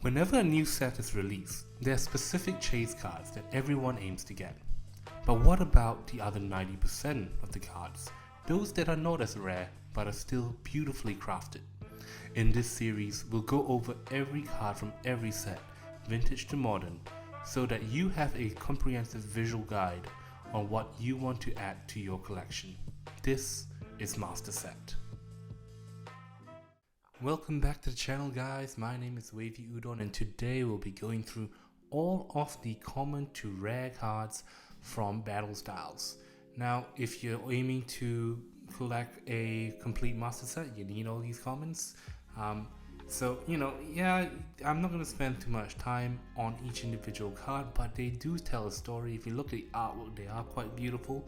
Whenever a new set is released, there are specific chase cards that everyone aims to get. But what about the other 90% of the cards? Those that are not as rare, but are still beautifully crafted. In this series, we'll go over every card from every set, vintage to modern, so that you have a comprehensive visual guide on what you want to add to your collection. This is Master Set. Welcome back to the channel, guys. My name is Wavy Udon, and today we'll be going through all of the common to rare cards from Battle Styles. Now, if you're aiming to collect a complete Master Set, you need all these commons. I'm not going to spend too much time on each individual card, but they do tell a story. If you look at the artwork, they are quite beautiful.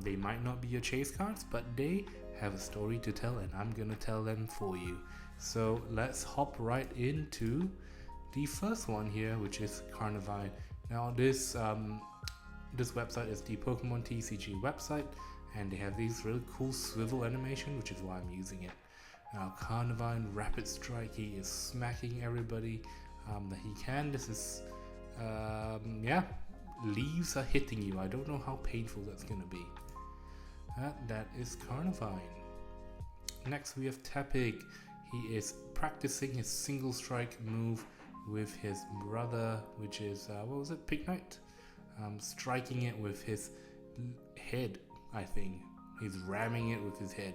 They might not be your chase cards, but they have a story to tell, and I'm going to tell them for you. So let's hop right into the first one here, which is Carnivale. Now this website is the Pokemon TCG website, and they have these really cool swivel animation, which is why I'm using it. Now Carnivale Rapid Strike, he is smacking everybody that he can. This is leaves are hitting you. I don't know how painful that's gonna be. That is Carnivale. Next we have Tepig. He is practicing his single strike move with his brother, which is Pignite. Striking it with his head, I think. He's ramming it with his head.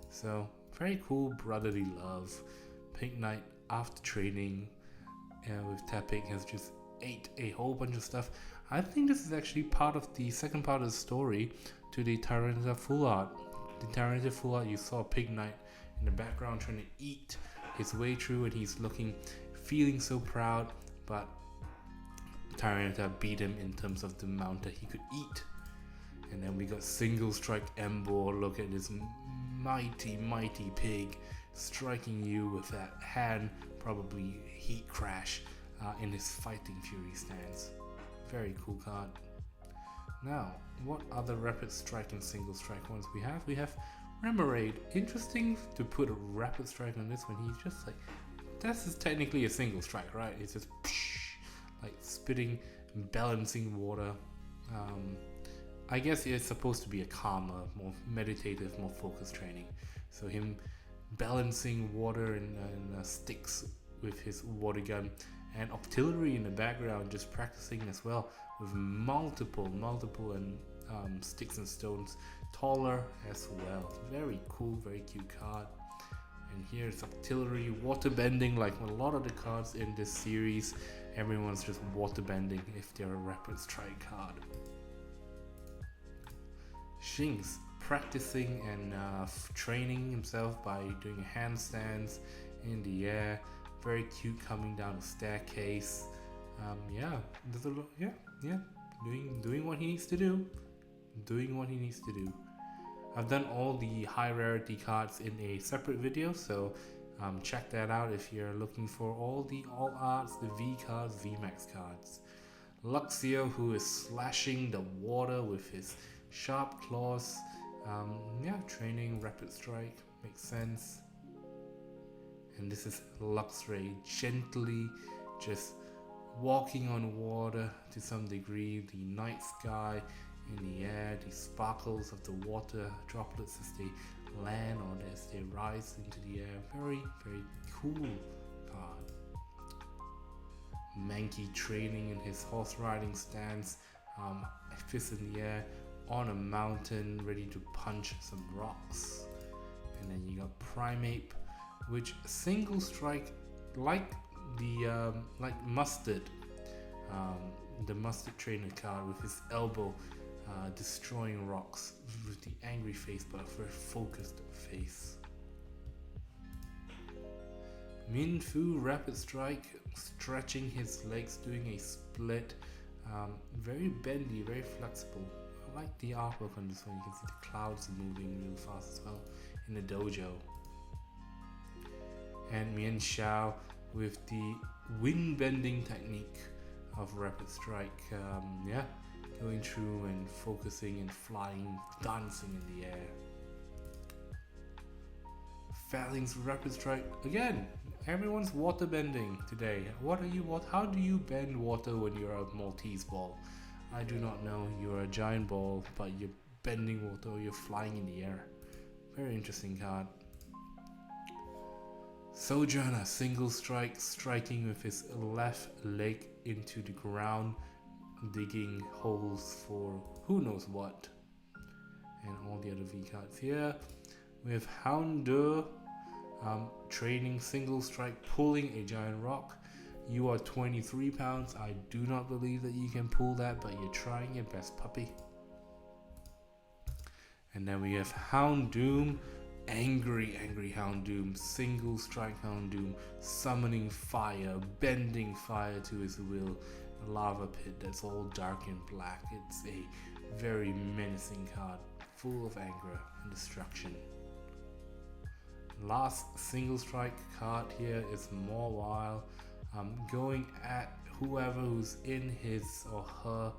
So very cool brotherly love. Pignite, after training with Tepig, has just ate a whole bunch of stuff. I think this is actually part of the second part of the story to the Tyranitar full art. The Tyranitar full art, you saw Pignite in the background trying to eat his way through, and he's feeling so proud, but Tyranitar beat him in terms of the amount that he could eat. And then we got Single Strike Ember. Look at this mighty pig striking you with that hand, probably Heat Crash in his Fighting Fury stance. Very cool card. Now, what other Rapid Strike and Single Strike ones we have? We have Remoraid. Interesting to put a Rapid Strike on this one. He's just like, this is technically a Single Strike, right? It's just like spitting, balancing water. I guess it's supposed to be a calmer, more meditative, more focused training. So him balancing water and sticks with his water gun, and Octillery in the background just practicing as well with multiple and sticks and stones, taller as well. Very cool, very cute card. And here's Octillery water bending, like a lot of the cards in this series. Everyone's just water bending if they're a Rapid Strike card. Shinx practicing and training himself by doing handstands in the air. Very cute, coming down the staircase. Doing what he needs to do. I've done all the high rarity cards in a separate video, so check that out if you're looking for all arts, the V cards, VMAX cards. Luxio, who is slashing the water with his sharp claws. Training Rapid Strike, makes sense. And this is Luxray, gently just walking on water to some degree. The night sky in the air, the sparkles of the water droplets as they land or as they rise into the air. Very, very cool card. Mankey training in his horse riding stance, fist in the air on a mountain, ready to punch some rocks. And then you got Primeape, which single strike like the Mustard, the Mustard trainer card with his elbow destroying rocks with the angry face, but a very focused face. Minfu Rapid Strike, stretching his legs, doing a split. Very bendy, very flexible. I like the artwork on this one. You can see the clouds moving real fast as well in the dojo. And Mian Xiao with the wind bending technique of Rapid Strike. Going through and focusing and flying, dancing in the air. Failing's Rapid Strike again. Everyone's water bending today. How do you bend water when you're a Maltese ball? I do not know. You're a giant ball, but you're bending water or you're flying in the air. Very interesting card. Sojourner, single strike, striking with his left leg into the ground, digging holes for who knows what. And all the other V cards here. We have Houndour, training, single strike, pulling a giant rock. You are 23 pounds. I do not believe that you can pull that, but you're trying your best, puppy. And then we have Houndoom, angry Houndoom, single strike Houndoom, summoning fire, bending fire to his will, a lava pit that's all dark and black. It's a very menacing card, full of anger and destruction. Last single strike card here is Marowak, going at whoever who's in his or her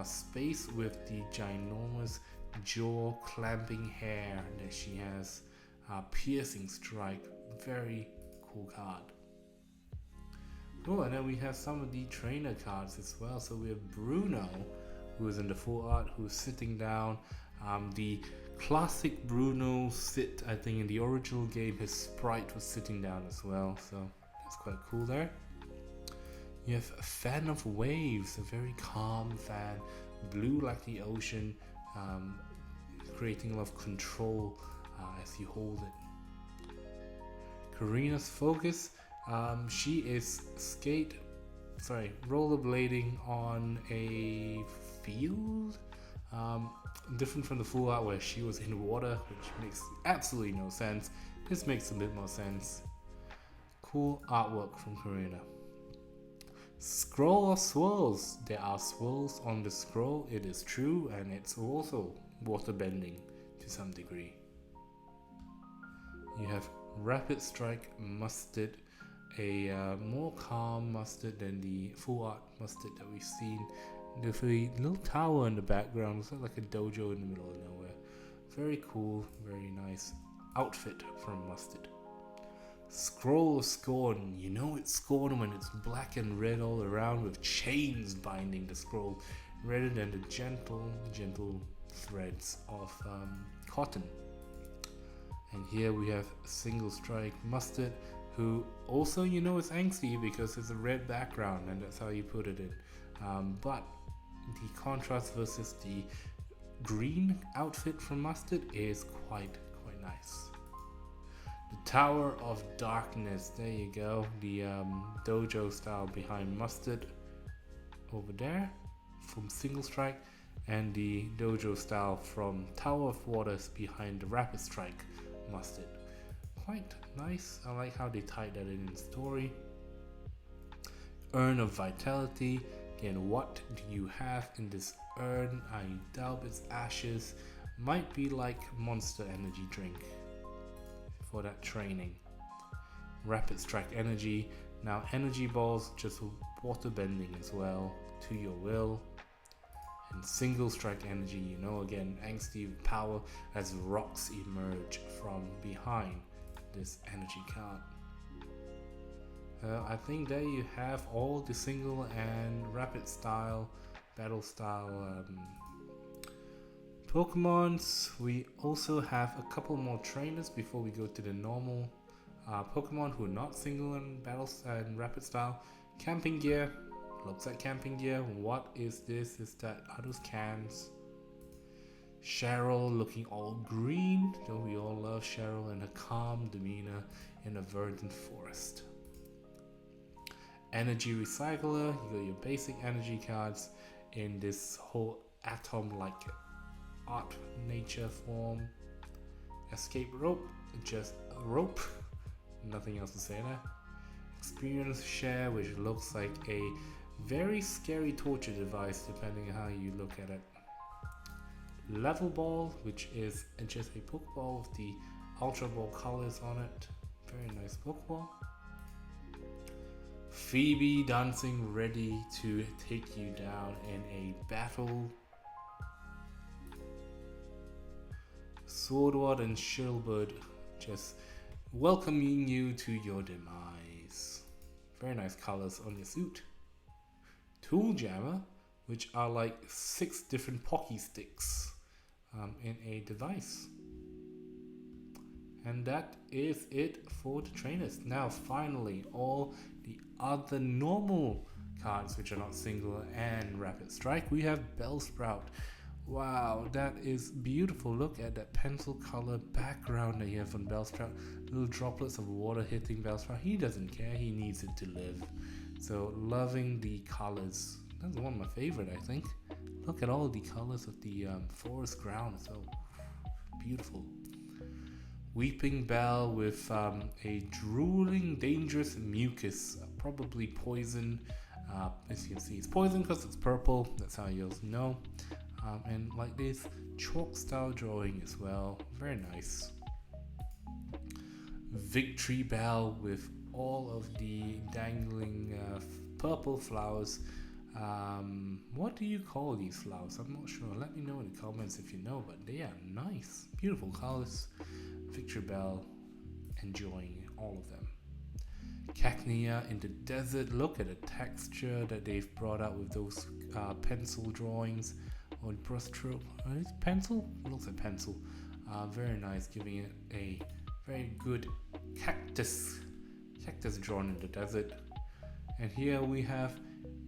space with the ginormous jaw clamping hair that she has. Piercing strike, very cool card. Cool, and then we have some of the trainer cards as well. So we have Bruno, who is in the full art, who's sitting down. The classic Bruno sit, I think in the original game his sprite was sitting down as well, so that's quite cool there. You have a Fan of Waves, a very calm fan, blue like the ocean, creating a lot of control as you hold it. Karina's Focus, she is rollerblading on a field, different from the full art where she was in water, which makes absolutely no sense. This makes a bit more sense. Cool artwork from Karina. Scroll of Swirls. There are swirls on the scroll, it is true, and it's also water bending to some degree. You have Rapid Strike Mustard, a more calm mustard than the full art mustard that we've seen. There's a little tower in the background, it's like a dojo in the middle of nowhere. Very cool, very nice outfit from Mustard. Scroll of Scorn. You know it's Scorn when it's black and red all around with chains binding the scroll, rather than the gentle threads of cotton. And here we have Single Strike Mustard, who also you know is angsty because it's a red background and that's how you put it in. But the contrast versus the green outfit from Mustard is quite nice. The Tower of Darkness, there you go, the dojo style behind Mustard over there from Single Strike, and the dojo style from Tower of Waters behind the Rapid Strike Mustard. Quite nice, I like how they tied that in story. Urn of Vitality. Again, what do you have in this urn? I doubt its ashes. Might be like Monster Energy drink for that training. Rapid Strike Energy. Now energy balls, just water bending as well, to your will. And Single Strike Energy, you know, again, angsty power as rocks emerge from behind this energy card. I think there you have all the single and rapid style, battle style Pokemons. We also have a couple more trainers before we go to the normal Pokemon who are not single and battle and rapid style. Camping gear, looks like camping gear. What is this? Are those cans? Cheryl looking all green, though we all love Cheryl and her calm demeanor in a verdant forest. Energy Recycler, you got your basic energy cards in this whole atom-like art nature form. Escape Rope, just a rope, nothing else to say there. Experience Share, which looks like a very scary torture device depending on how you look at it. Level Ball, which is just a Pokeball with the Ultra Ball colors on it. Very nice Pokeball. Phoebe dancing ready to take you down in a battle. Swordward and Shieldbird just welcoming you to your demise. Very nice colors on your suit. Tool Jammer, which are like 6 different Pocky sticks in a device. And that is it for the trainers. Now finally, all the other normal cards which are not single and rapid strike. We have Bellsprout. Wow, that is beautiful. Look at that pencil color background that you have on Bellsprout. Little droplets of water hitting Bellsprout. He doesn't care, he needs it to live. So loving the colors. That's one of my favorite, I think. Look at all the colors of the forest ground. So beautiful. Weeping Bell with a drooling, dangerous mucus, probably poison. As you can see, it's poison because it's purple. That's how you'll know. And like this chalk style drawing as well. Very nice. Victory Bell with all of the dangling purple flowers. What do you call these flowers? I'm not sure. Let me know in the comments if you know, but they are nice. Beautiful colors. Victory Bell, enjoying all of them. Cactuan in the desert. Look at the texture that they've brought out with those pencil drawings on brushstroke. Is it pencil? It looks like pencil. Very nice, giving it a very good cactus drawn in the desert. And here we have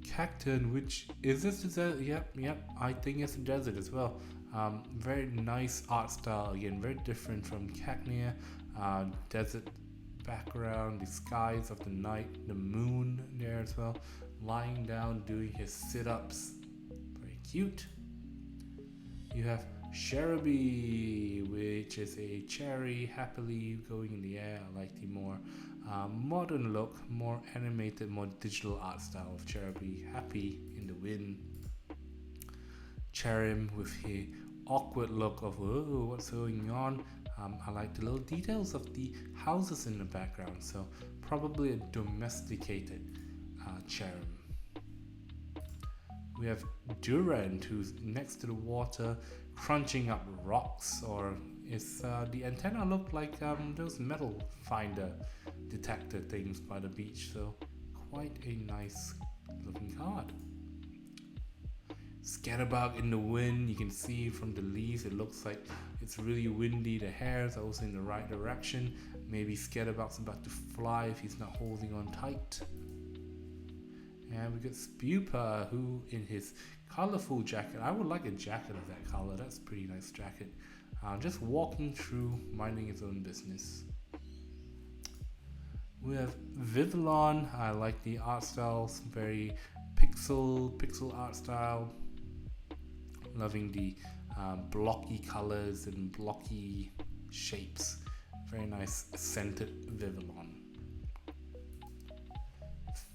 Cactuan, which is this desert? Yep. I think it's a desert as well. Very nice art style again, very different from Cactuan. Desert background, the skies of the night, the moon there as well, lying down doing his sit-ups. Very cute. You have Cherubi, which is a cherry happily going in the air. I like the more modern look, more animated, more digital art style of Cherubi, happy in the wind. Cherim with a awkward look of what's going on. I like the little details of the houses in the background, so probably a domesticated Cherim. We have Durant, who's next to the water, crunching up rocks, or is the antenna look like those metal finder detector things by the beach, so quite a nice looking card. Scatterbug in the wind, you can see from the leaves it looks like it's really windy. The hairs are also in the right direction. Maybe Scatterbug's about to fly if he's not holding on tight. And we got Spupa, who in his colorful jacket, I would like a jacket of that color, that's a pretty nice jacket. Just walking through, minding his own business. We have Vivillon. I like the art styles, very pixel art style. Loving the blocky colors and blocky shapes. Very nice scented Vivillon.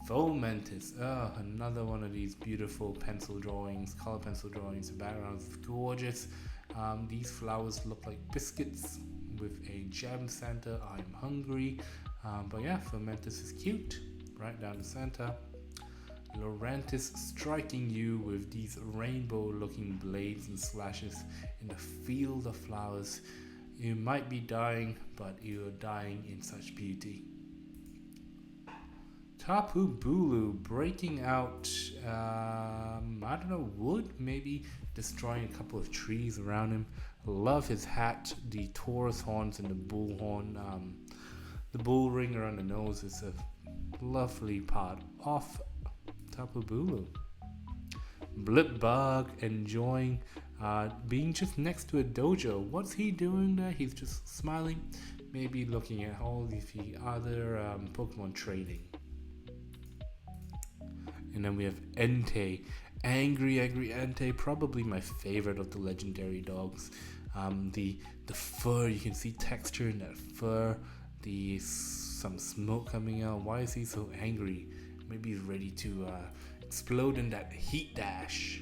Fomentis, another one of these beautiful pencil drawings, color pencil drawings. The background is gorgeous. These flowers look like biscuits with a gem center. I'm hungry. But yeah, Fomentis is cute. Right down the center. Laurentis striking you with these rainbow looking blades and slashes in the field of flowers. You might be dying, but you are dying in such beauty. Tapu Bulu breaking out, I don't know, wood, maybe destroying a couple of trees around him. Love his hat, the Taurus horns and the bull horn. The bull ring around the nose is a lovely part of Tapu Bulu. Blipbug enjoying being just next to a dojo. What's he doing there? He's just smiling, maybe looking at all the other Pokemon trading. And then we have Entei, angry Entei, probably my favorite of the legendary dogs. The fur, you can see texture in that fur. Some smoke coming out. Why is he so angry? Maybe he's ready to explode in that heat dash.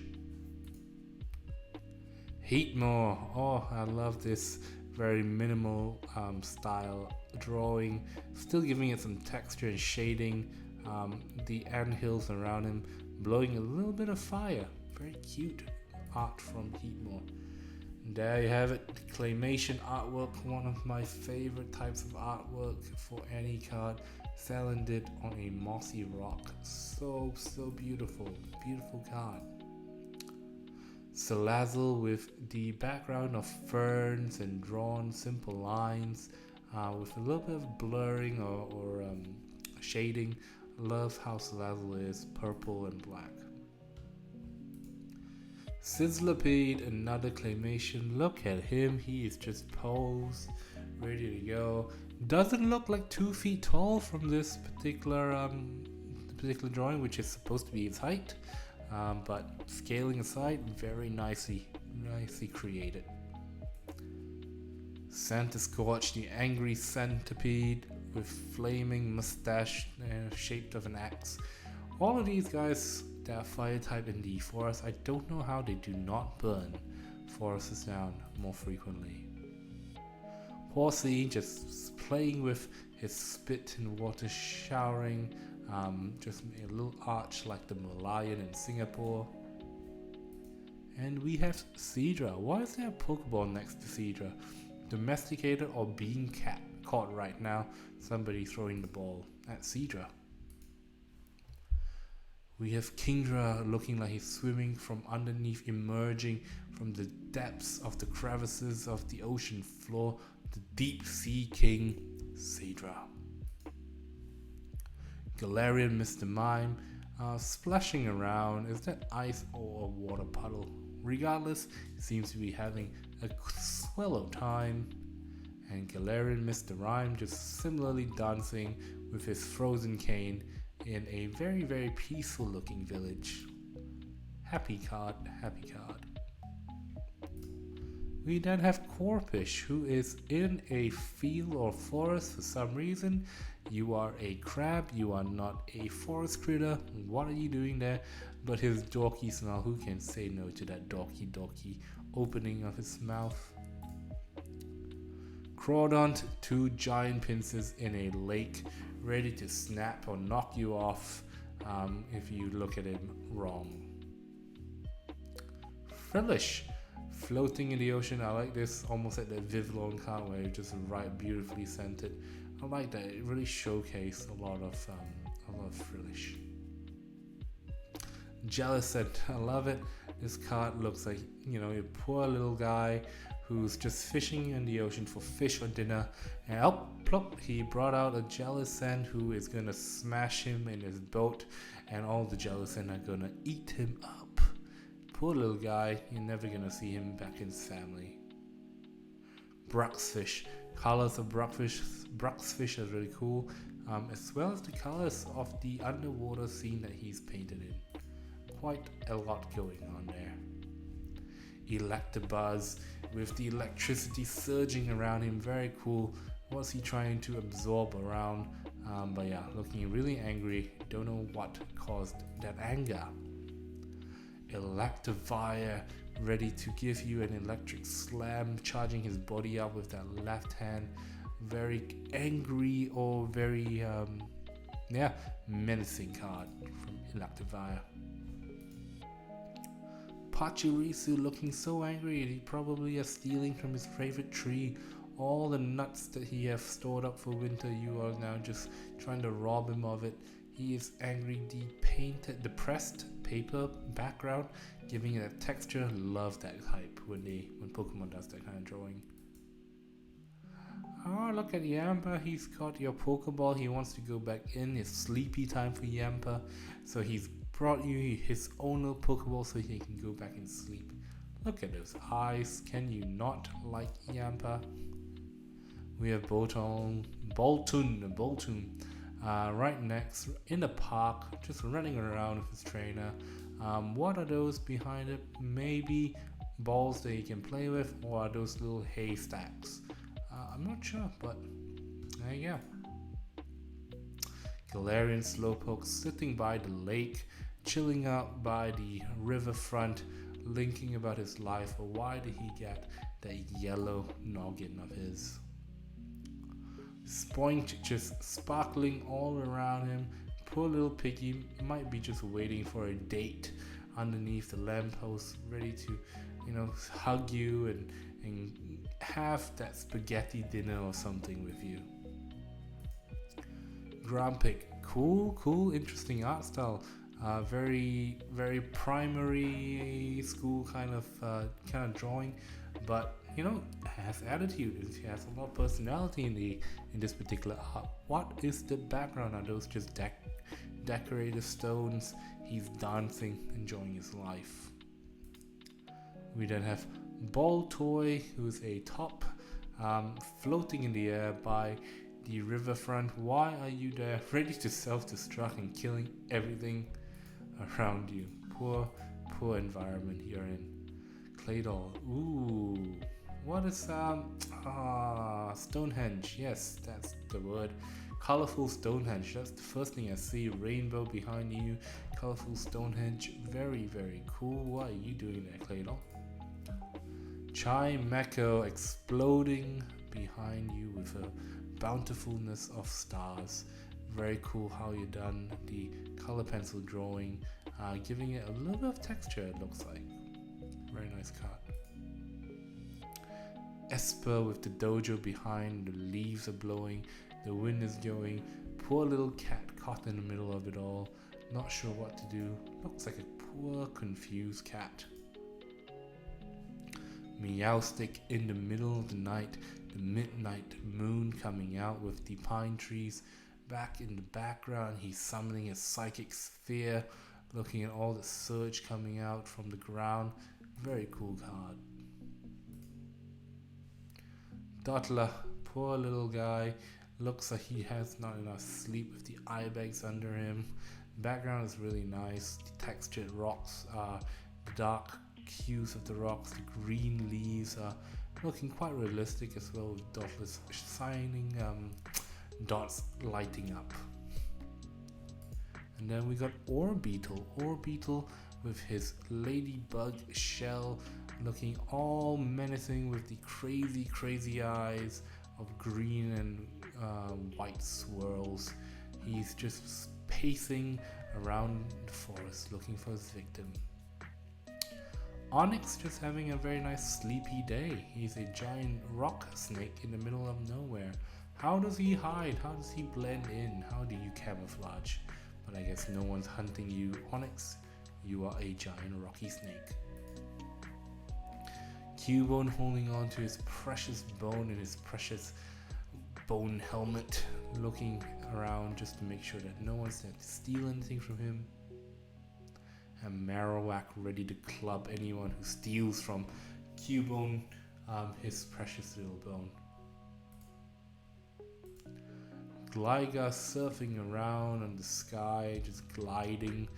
Heatmore, oh, I love this very minimal style drawing, still giving it some texture and shading. The anthills around him blowing a little bit of fire. Very cute art from Heatmore. There you have it, claymation artwork, one of my favorite types of artwork for any card. Celine did on a mossy rock. So beautiful, beautiful card. Salazzle with the background of ferns and drawn simple lines with a little bit of blurring or shading. Love how Salazzle is purple and black. Sizzlipede, another claymation. Look at him, he is just posed, ready to go. Doesn't look like 2 feet tall from this particular drawing, which is supposed to be his height. But scaling aside, very nicely created. Santa-Scorch, the angry centipede with flaming mustache shaped of an axe. All of these guys, they are fire type in the forest. I don't know how they do not burn forests down more frequently. Horsey just playing with his spit and water showering. Just a little arch like the Malayan in Singapore. And we have Seadra. Why is there a Pokeball next to Seadra? Domesticated or being caught right now? Somebody throwing the ball at Seadra. We have Kingdra looking like he's swimming from underneath, emerging from the depths of the crevices of the ocean floor. The deep sea king, Seadra. Galarian Mr. Mime, splashing around. Is that ice or a water puddle? Regardless, he seems to be having a swell of time. And Galarian Mr. Rhyme just similarly dancing with his frozen cane in a very peaceful looking village. Happy card, happy card. We then have Corpus, who is in a field or forest for some reason. You are a crab, you are not a forest critter. What are you doing there? But his dorky smile, who can say no to that dorky opening of his mouth? Crawdont, 2 giant pincers in a lake, ready to snap or knock you off if you look at him wrong. Frillish, floating in the ocean. I like this, almost like the Vivillon card where it's just right beautifully scented. I like that, it really showcased a lot of Frillish. Jellicent, I love it. This card looks like, a poor little guy who's just fishing in the ocean for fish for dinner, and plop, he brought out a Jellicent who is gonna smash him in his boat, and all the Jellicent are gonna eat him up. Poor little guy, you're never gonna see him back in his family. Broxfish, colors of Broxfish are really cool, as well as the colors of the underwater scene that he's painted in. Quite a lot going on there. Electabuzz with the electricity surging around him, very cool. What's he trying to absorb around? But yeah, looking really angry. Don't know what caused that anger. Electivire, ready to give you an electric slam, charging his body up with that left hand. Very angry or very menacing card from Electivire. Pachirisu looking so angry, he probably is stealing from his favorite tree. All the nuts that he has stored up for winter, you are now just trying to rob him of it. He is angry. The pressed paper background, giving it a texture. Love that hype when Pokemon does that kind of drawing. Oh, look at Yampa. He's got your Pokeball. He wants to go back in. It's sleepy time for Yampa, so he's brought you his own little Pokeball so he can go back and sleep. Look at those eyes. Can you not like Yampa? We have Boltun. Right next in the park, just running around with his trainer. What are those behind it? Maybe balls that he can play with, or are those little haystacks? I'm not sure, but there you go. Galarian Slowpoke sitting by the lake, chilling out by the riverfront, thinking about his life. Or why did he get that yellow noggin of his? Spoink just sparkling all around him. Poor little piggy might be just waiting for a date underneath the lamppost, ready to you know, hug you and have that spaghetti dinner or something with you. Grumpig, cool, interesting art style. Very primary school kind of drawing, but you know, has attitude. It has a lot of personality in this particular art. What is the background? Are those just decorative stones? He's dancing, enjoying his life. We then have Ball Toy, who's a top, floating in the air by the riverfront. Why are you there? Ready to self-destruct and killing everything around you. Poor environment you're in. Claydol. Ooh. What is Stonehenge? Yes, that's the word. Colorful Stonehenge. That's the first thing I see. Rainbow behind you. Colorful Stonehenge. Very cool. What are you doing there, Claydol? Chai Mako exploding behind you with a bountifulness of stars. Very cool how you done the color pencil drawing, giving it a little bit of texture, it looks like. Very nice card. Esper with the dojo behind, the leaves are blowing, the wind is going. Poor little cat caught in the middle of it all, not sure what to do. Looks like a poor confused cat. Meowstick in the middle of the night, the midnight moon coming out with the pine trees. Back in the background, he's summoning a psychic sphere, looking at all the surge coming out from the ground. Very cool card. Dottler, poor little guy, looks like he has not enough sleep with the ibex under him. The background is really nice. The textured rocks are dark hues of the rocks. The green leaves are looking quite realistic as well, with Dottler's shining dots lighting up. And then we got Orbeetle with his ladybug shell, looking all menacing with the crazy eyes of green and white swirls. He's just pacing around the forest looking for his victim. Onyx just having a very nice sleepy day. He's a giant rock snake in the middle of nowhere. How does he hide? How does he blend in? How do you camouflage? But I guess no one's hunting you, Onyx. You are a giant rocky snake. Cubone holding on to his precious bone in his precious bone helmet, looking around just to make sure that no one's there to steal anything from him. And Marowak ready to club anyone who steals from Cubone his precious little bone. Gligar surfing around on the sky, just gliding,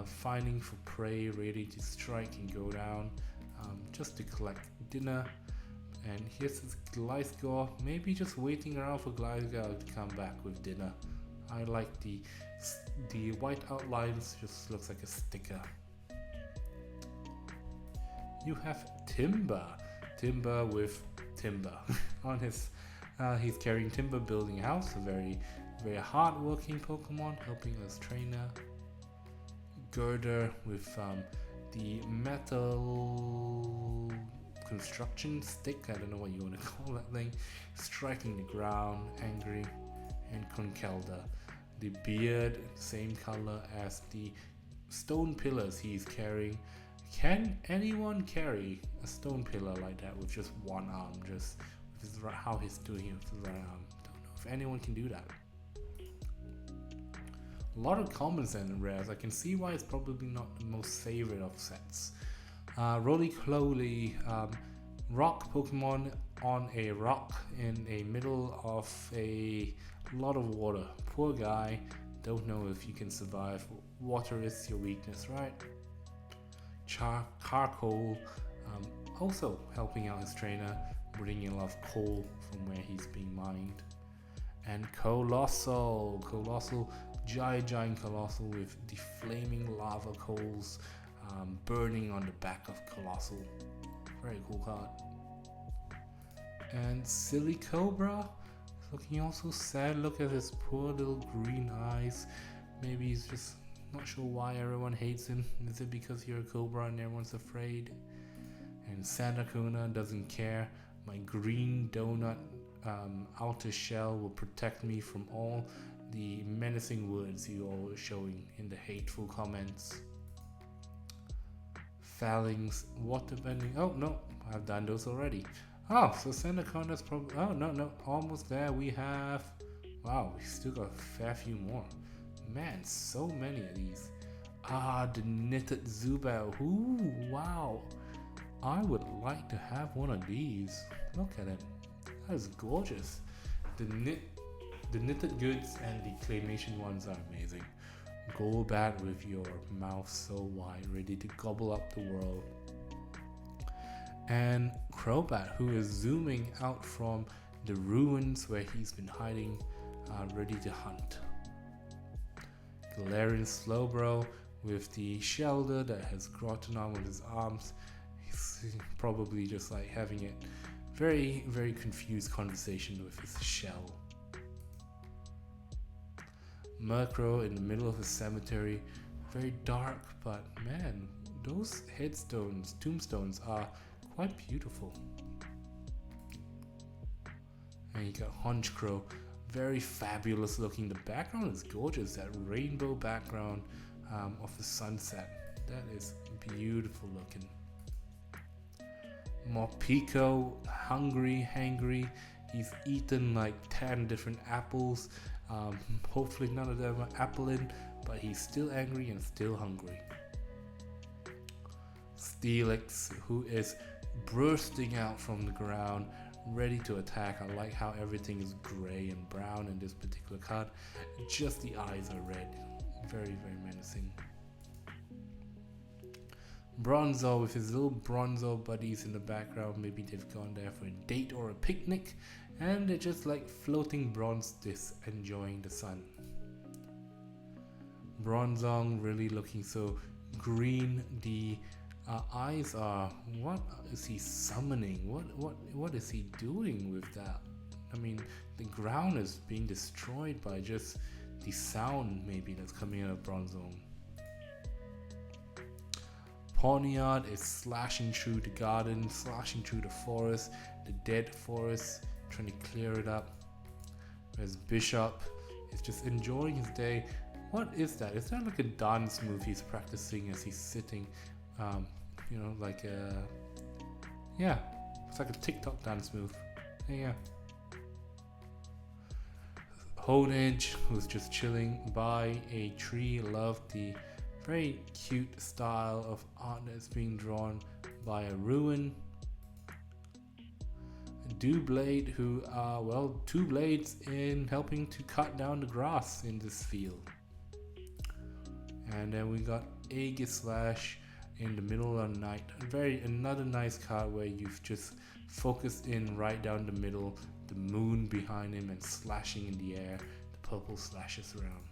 finding for prey, ready to strike and go down, just to collect dinner. And here's this Gliscor, maybe just waiting around for Gliscor to come back with dinner. I like the white outlines, just looks like a sticker. You have Timber with Timber on his. He's carrying Timber, building a house. A very hard-working Pokemon, helping us trainer. Girder with the metal construction stick. I don't know what you want to call that thing. Striking the ground, angry. And Conkelda, the beard, same color as the stone pillars he's carrying. Can anyone carry a stone pillar like that with just one arm? Just with how he's doing it with the right arm. Don't know if anyone can do that. A lot of commons and rares. I can see why it's probably not the most favorite of sets. Roly-Cloly, rock Pokemon on a rock in a middle of a lot of water. Poor guy, don't know if you can survive. Water is your weakness, right? Charcoal, also helping out his trainer, bringing a lot of coal from where he's being mined. And Colossal, giant Colossal with the flaming lava coals burning on the back of Colossal. Very cool card. And Silly Cobra, looking also sad. Look at his poor little green eyes. Maybe he's just not sure why everyone hates him. Is it because you're a Cobra and everyone's afraid? And Sanakuna doesn't care. My green donut outer shell will protect me from all the menacing words you all are showing in the hateful comments. Phalanx, water bending. Oh no, I've done those already. Oh, so Sanacona's probably. Oh no, almost there. We have. Wow, we still got a fair few more. Man, so many of these. Ah, the knitted Zubel. Ooh, wow. I would like to have one of these. Look at it. That is gorgeous. The knitted goods and the claymation ones are amazing. Golbat with your mouth so wide, ready to gobble up the world. And Crobat, who is zooming out from the ruins where he's been hiding, ready to hunt. Galarian Slowbro with the shelter that has Groton on with his arms. He's probably just like having a very, very confused conversation with his shell. Murkrow in the middle of a cemetery, very dark, but man, those tombstones are quite beautiful. And you got Honchkrow, very fabulous looking. The background is gorgeous, that rainbow background of the sunset. That is beautiful looking. More Pico, hangry. He's eaten like 10 different apples. Hopefully none of them are appling, but he's still angry and still hungry. Steelix, who is bursting out from the ground, ready to attack. I like how everything is gray and brown in this particular card. Just the eyes are red. Very, very menacing. Bronzor with his little Bronzor buddies in the background. Maybe they've gone there for a date or a picnic, and they're just like floating bronze discs, enjoying the sun. Bronzong really looking so green. The eyes are. What is he summoning? What is he doing with that? I mean, the ground is being destroyed by just the sound maybe that's coming out of Bronzong. Pawniard is slashing through the garden, slashing through the forest, the dead forest, trying to clear it up. Whereas Bishop is just enjoying his day. What is that? Is that like a dance move he's practicing as he's sitting? Like a... Yeah, it's like a TikTok dance move. Yeah. Honedge, who's just chilling by a tree. Love the very cute style of art that's being drawn by a ruin. Doublade, who are, two blades in helping to cut down the grass in this field. And then we got Aegislash in the middle of the night. Another nice card where you've just focused in right down the middle, the moon behind him and slashing in the air, the purple slashes around.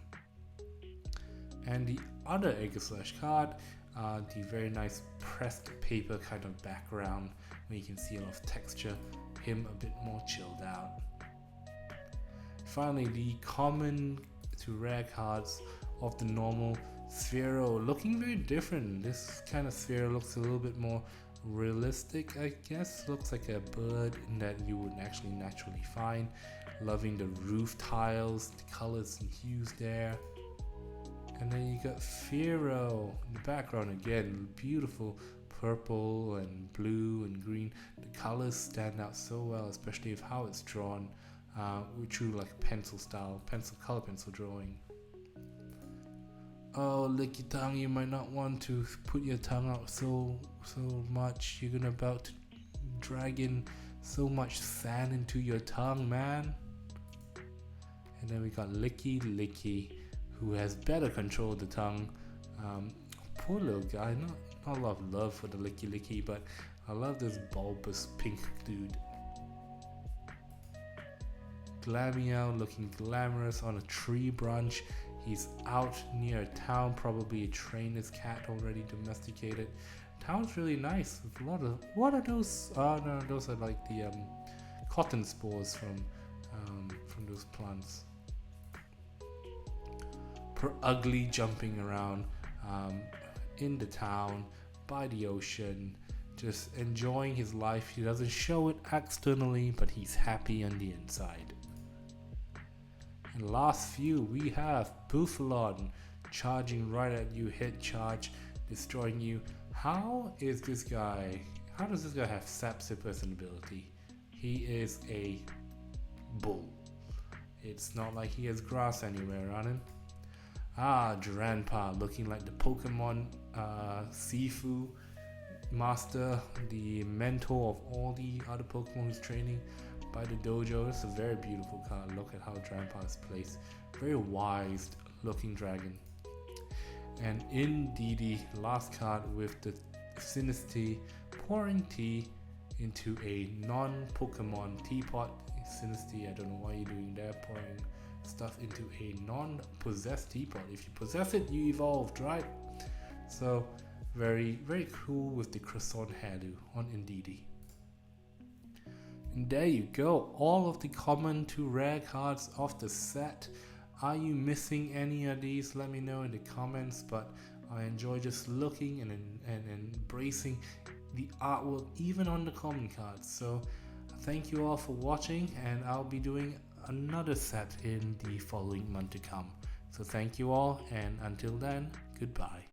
And the other Aegislash card, the very nice pressed paper kind of background where you can see a lot of texture, him a bit more chilled out. Finally, the common to rare cards of the normal Sphero, looking very different. This kind of Sphero looks a little bit more realistic, I guess. Looks like a bird that you would actually naturally find. Loving the roof tiles, the colors and hues there. And then you got Pharaoh in the background again, beautiful purple and blue and green. The colors stand out so well, especially with how it's drawn, through like pencil style, color pencil drawing. Oh, lick your tongue, you might not want to put your tongue out so much. You're gonna about to drag in so much sand into your tongue, man. And then we got Licky, who has better control of the tongue. Poor little guy, not a lot of love for the Licky, but I love this bulbous pink dude. Glameow looking glamorous on a tree branch. He's out near a town, probably a trainer's cat already domesticated. Town's really nice with a lot of... What are those? Oh no, those are like the cotton spores from those plants. Ugly jumping around in the town, by the ocean, just enjoying his life. He doesn't show it externally, but he's happy on the inside. And last few, we have Buffalon charging right at you, hit charge, destroying you. How does this guy have Sap Sipper as an ability? He is a bull. It's not like he has grass anywhere around him. Durant looking like the Pokemon Sifu master, the mentor of all the other Pokemon who's training by the dojo. It's a very beautiful card. Look at how Durant is placed. Very wise looking dragon. And indeed, the last card with the Sinistee, pouring tea into a non-Pokemon teapot. Sinistee, I don't know why you're doing that, pouring stuff into a non-possessed teapot. If you possess it, you evolved, right? So very, very cool with the croissant hairdo on Indeedee. And there you go, all of the common to rare cards of the set. Are you missing any of these? Let me know in the comments, but I enjoy just looking and embracing the artwork even on the common cards. So thank you all for watching, and I'll be doing another set in the following month to come. So thank you all, and until then, goodbye.